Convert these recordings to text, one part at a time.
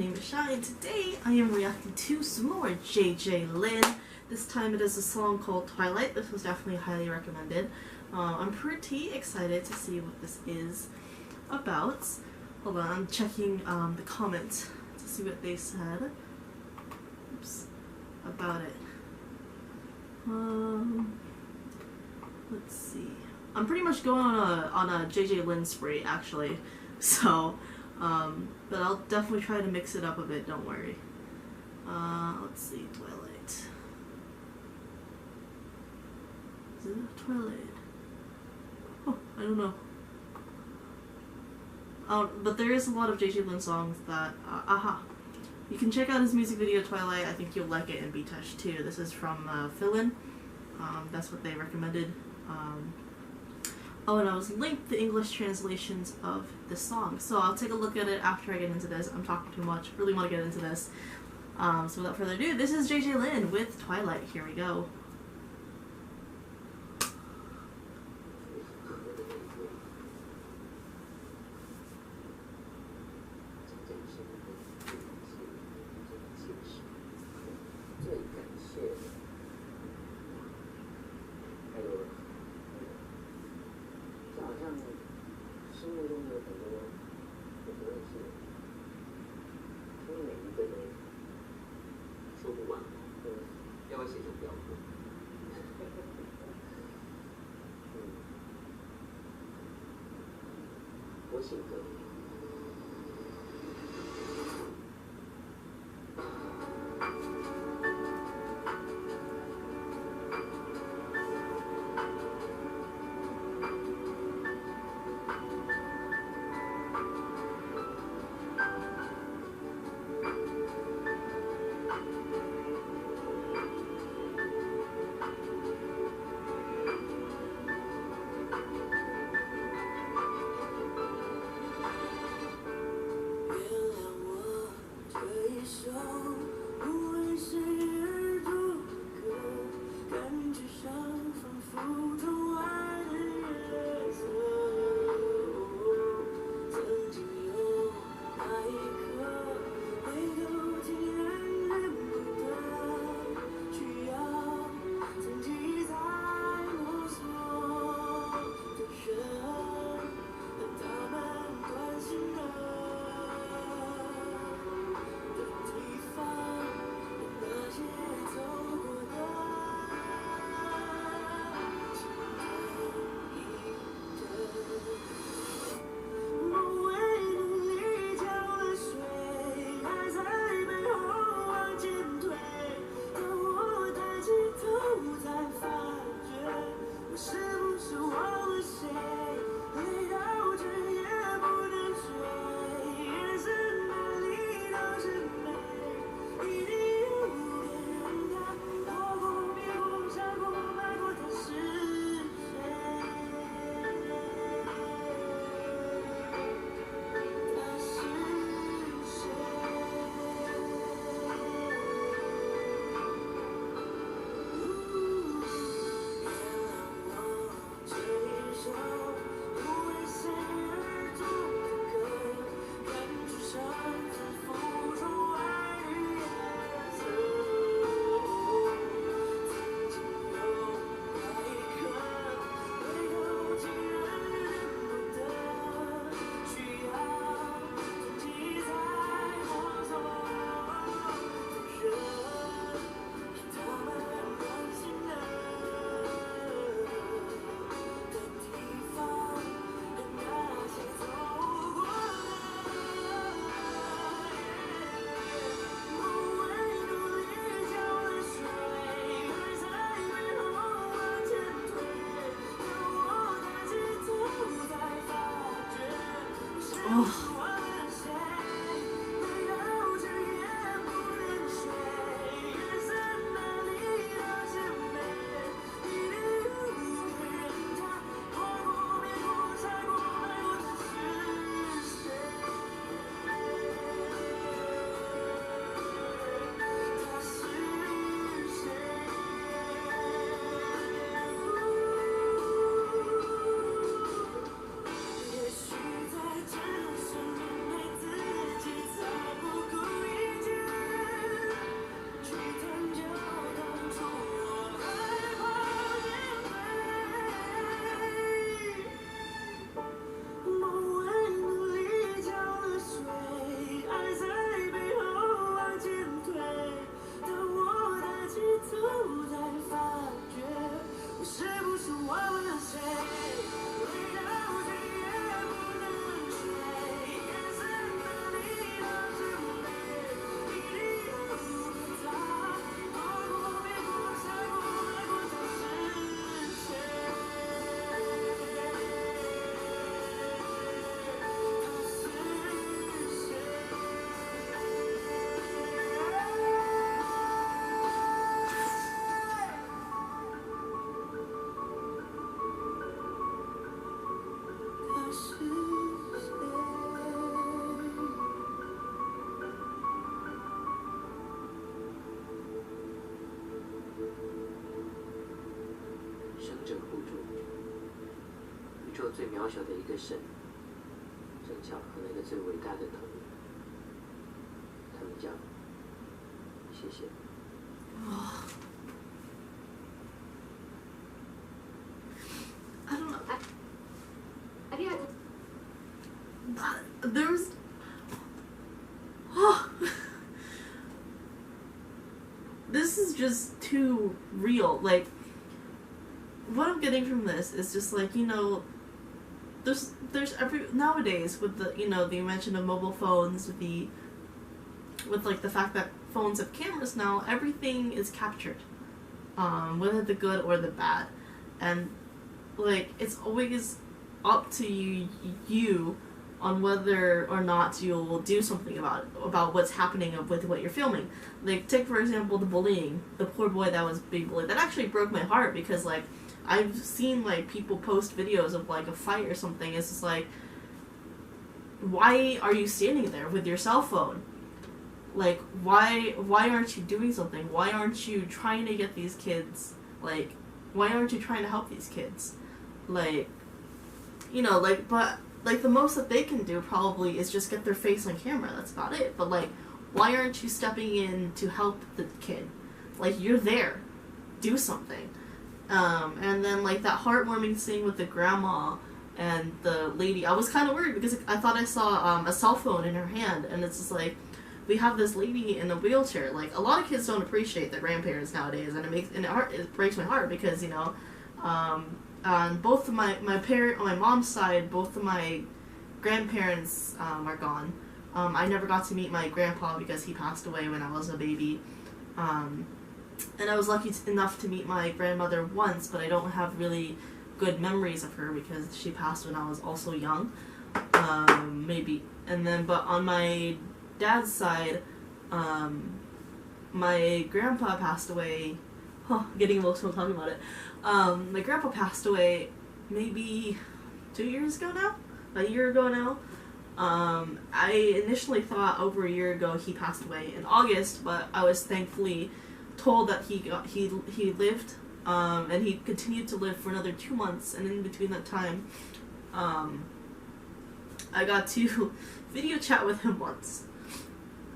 name is Shai, and today I am reacting to some more JJ Lin. This time it is a song called Twilight. This was definitely highly recommended. I'm pretty excited to see what this is about. Hold on, I'm checking the comments to see what they said. Oops, about it. Let's see. I'm pretty much going on a JJ Lin spree actually, so but I'll definitely try to mix it up a bit. Don't worry. Let's see, Twilight. Is it Twilight? Oh, I don't know. But there is a lot of JJ Lin songs that, you can check out his music video Twilight. I think you'll like it and be touched too. This is from Philin. That's what they recommended. Oh, and I was linked the English translations of this song, so I'll take a look at it after I get into this. I'm talking too much. Really want to get into this. So without further ado, this is JJ Lin with Twilight. Here we go.我醒着。最渺小的一个神，正巧和那个最伟大的同人。他们讲，谢谢。I don't know. There's. This is just too real. Like, what I'm getting from this is just like, you know, there's nowadays with the, you know, the invention of mobile phones, with like the fact that phones have cameras now, everything is captured, whether the good or the bad, and like it's always up to you on whether or not you'll do something about what's happening with what you're filming. Like, take for example the bullying, the poor boy that was being bullied. That actually broke my heart because like I've seen like people post videos of like a fight or something. It's just like, why are you standing there with your cell phone? Like, why aren't you doing something? Why aren't you trying to get these kids, like, why aren't you trying to help these kids? Like, you know, like, but like the most that they can do probably is just get their face on camera. That's about it. But like, why aren't you stepping in to help the kid? Like, you're there. Do something. And then like that heartwarming scene with the grandma and the lady, I was kind of worried because I thought I saw a cell phone in her hand, and it's just like, we have this lady in a wheelchair. Like, a lot of kids don't appreciate their grandparents nowadays, and it breaks my heart because, you know, on both of my mom's side, both of my grandparents are gone. I never got to meet my grandpa because he passed away when I was a baby. And I was lucky enough to meet my grandmother once, but I don't have really good memories of her because she passed when I was also young. Maybe. And then, but on my dad's side, my grandpa passed away. Getting emotional talking about it. My grandpa passed away maybe 2 years ago now? A year ago now? I initially thought over a year ago he passed away in August, but I was thankfully told that he lived, and he continued to live for another 2 months, and in between that time, I got to video chat with him once,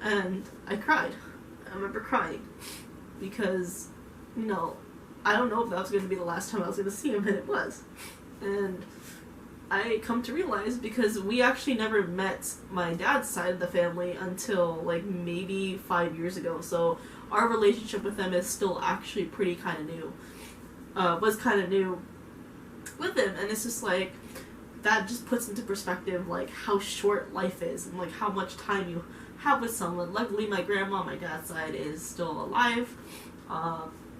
and I cried. I remember crying, because, you know, I don't know if that was going to be the last time I was going to see him, and it was. And I come to realize, because we actually never met my dad's side of the family until like maybe 5 years ago, so our relationship with them is still actually pretty kind of new. Was kind of new with him, and it's just like, that just puts into perspective like how short life is and like how much time you have with someone. Luckily my grandma on my dad's side is still alive,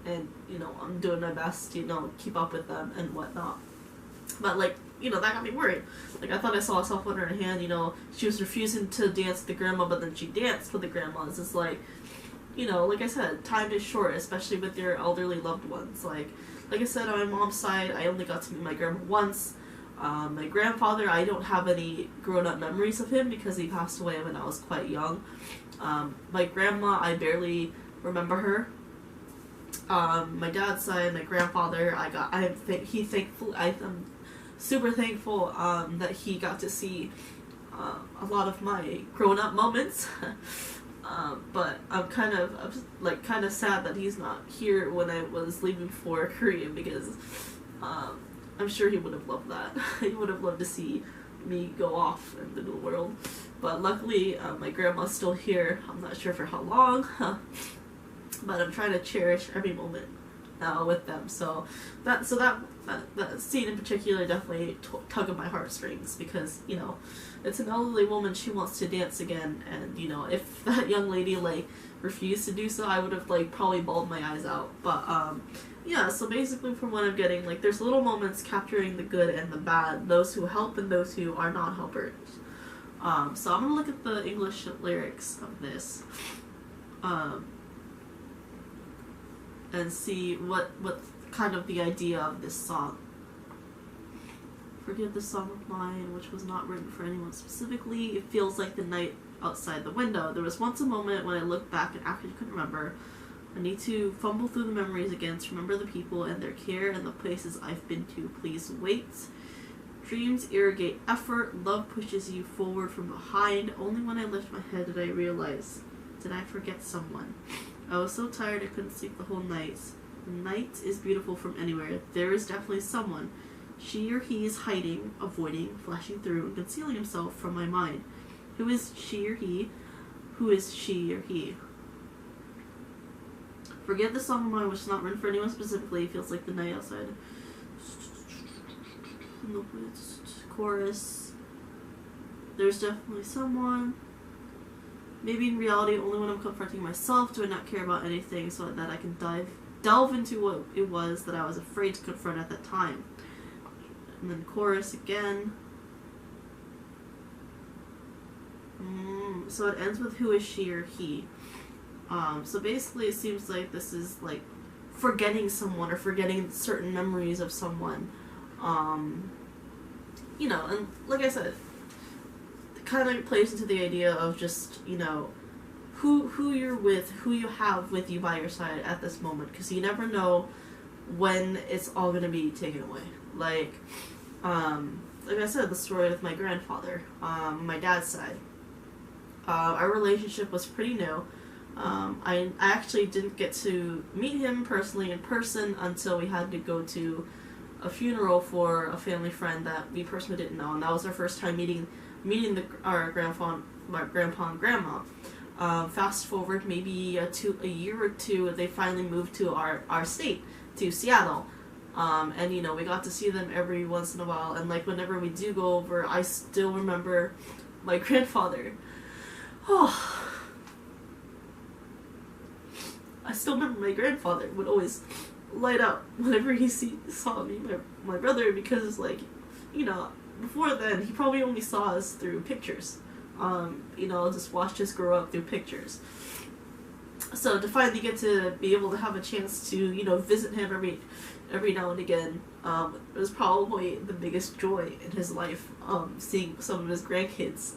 and, you know, I'm doing my best to, you know, keep up with them and whatnot. But, like, you know, that got me worried. Like, I thought I saw a cell phone in her hand, you know, she was refusing to dance with the grandma, but then she danced with the grandma. It's just like, you know, like I said, time is short, especially with your elderly loved ones. Like I said, on my mom's side, I only got to meet my grandma once. My grandfather, I don't have any grown-up memories of him because he passed away when I was quite young. My grandma, I barely remember her. My dad's side, my grandfather, I'm super thankful that he got to see a lot of my grown-up moments. But I'm kind of sad that he's not here when I was leaving for Korea, because I'm sure he would have loved that. He would have loved to see me go off into the world. But luckily, my grandma's still here. I'm not sure for how long. But I'm trying to cherish every moment with them. So that scene in particular definitely tug at my heartstrings, because, you know, it's an elderly woman, she wants to dance again, and, you know, if that young lady like refused to do so, I would have like probably bawled my eyes out. But yeah, so basically from what I'm getting, like, there's little moments capturing the good and the bad, those who help and those who are not helpers. So I'm gonna look at the English lyrics of this. And see what kind of the idea of this song. Forgive the song of mine, which was not written for anyone specifically. It feels like the night outside the window. There was once a moment when I looked back and actually couldn't remember. I need to fumble through the memories again to remember the people and their care and the places I've been to. Please wait. Dreams irrigate effort, love pushes you forward from behind. Only when I lift my head did I realize, did I forget someone? I was so tired I couldn't sleep the whole night. The night is beautiful from anywhere. There is definitely someone. She or he is hiding, avoiding, flashing through, and concealing himself from my mind. Who is she or he? Who is she or he? Forget the song of mine, which is not written for anyone specifically. It feels like the night outside. Chorus. There's definitely someone. Maybe in reality, only when I'm confronting myself do I not care about anything, so that I can delve into what it was that I was afraid to confront at that time. And then chorus again. So it ends with who is she or he. So basically it seems like this is like forgetting someone or forgetting certain memories of someone. You know, and like I said, it kind of plays into the idea of just, you know, who you're with, who you have with you by your side at this moment, because you never know when it's all going to be taken away. Like I said, the story with my grandfather, my dad's side. Our relationship was pretty new. I actually didn't get to meet him personally in person until we had to go to a funeral for a family friend that we personally didn't know, and that was our first time meeting our grandpa and grandma. Fast forward maybe a year or two, they finally moved to our state, to Seattle. And you know, we got to see them every once in a while, and like whenever we do go over, I still remember my grandfather. Oh, I still remember my grandfather would always light up whenever he saw me, my brother, because like, you know, before then he probably only saw us through pictures. You know, just watched us grow up through pictures. So to finally get to be able to have a chance to, you know, visit him every now and again, it was probably the biggest joy in his life, seeing some of his grandkids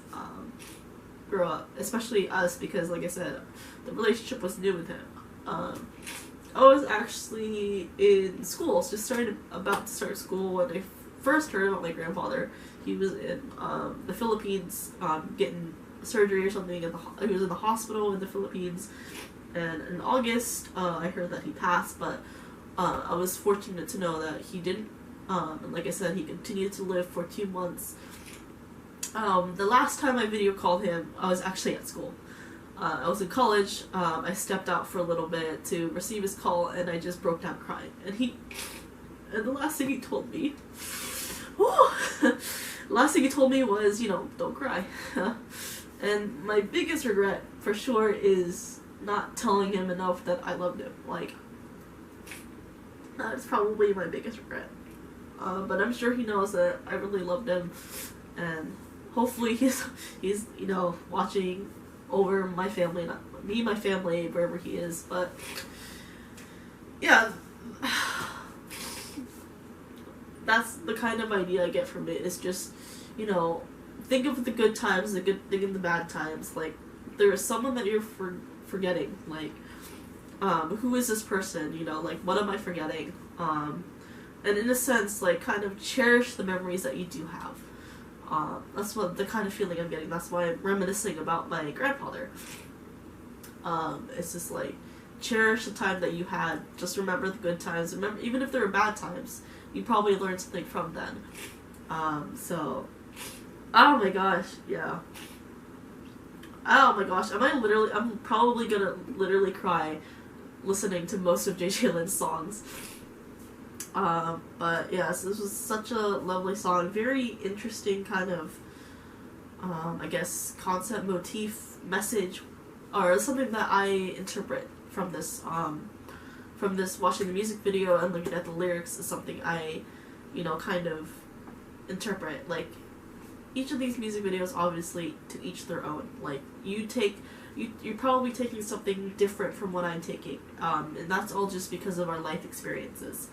grow up, especially us, because like I said, the relationship was new with him. I was actually in school, just about to start school when I first heard about my grandfather. He was in the Philippines getting surgery or something. He was in the hospital in the Philippines, and in August I heard that he passed, but I was fortunate to know that he didn't. And like I said, he continued to live for 2 months. The last time I video called him, I was actually at school. I was in college. I stepped out for a little bit to receive his call, and I just broke down crying. And the last thing he told me, was, you know, don't cry. And my biggest regret, for sure, is not telling him enough that I loved him. Like, that's probably my biggest regret. But I'm sure he knows that I really loved him, and hopefully he's you know, watching over my family, not me, my family, wherever he is. But yeah, that's the kind of idea I get from it. It's just, you know, think of the good times, the good thing and the bad times. Like, there is someone that you're forgetting. Like, who is this person? You know, like, what am I forgetting? And in a sense, like, kind of cherish the memories that you do have. That's what the kind of feeling I'm getting. That's why I'm reminiscing about my grandfather. It's just like, cherish the time that you had. Just remember the good times. Remember, even if there were bad times, you probably learned something from them. So, oh my gosh, yeah. Oh my gosh, I'm probably gonna literally cry listening to most of JJ Lin's songs. But yes, this was such a lovely song. Very interesting kind of, I guess, concept, motif, message, or something that I interpret from this, watching the music video and looking at the lyrics is something I, you know, kind of interpret. Like, each of these music videos, obviously, to each their own. Like, you're probably taking something different from what I'm taking, and that's all just because of our life experiences.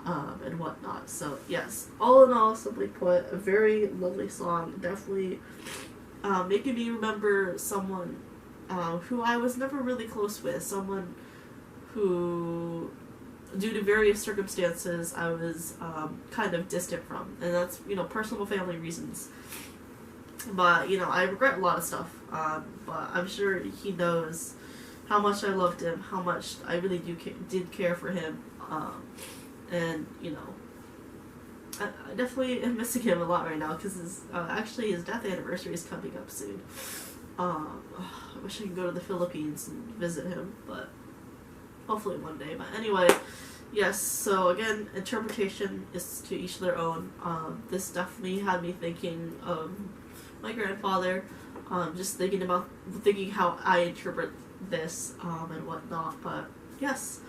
And whatnot. So yes, all in all, simply put, a very lovely song. Definitely making me remember someone who I was never really close with. Someone who due to various circumstances, I was kind of distant from, and that's, you know, personal family reasons. But, you know, I regret a lot of stuff, but I'm sure he knows how much I loved him, how much I really did care for him, and, you know, I definitely am missing him a lot right now, because actually his death anniversary is coming up soon. I wish I could go to the Philippines and visit him, but hopefully one day. But anyway, yes, so again, interpretation is to each their own. This definitely had me thinking of my grandfather, just thinking how I interpret this, and whatnot. But yes,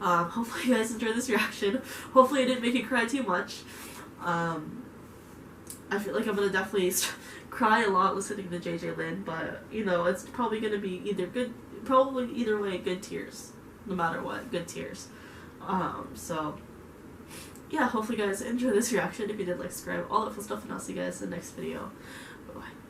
hopefully you guys enjoyed this reaction. Hopefully I didn't make you cry too much. I feel like I'm gonna definitely cry a lot listening to JJ Lin, but, you know, it's probably gonna be either way, good tears. No matter what, good tears. So, yeah, hopefully you guys enjoy this reaction. If you did, like, subscribe, all that fun stuff, and I'll see you guys in the next video. Bye-bye.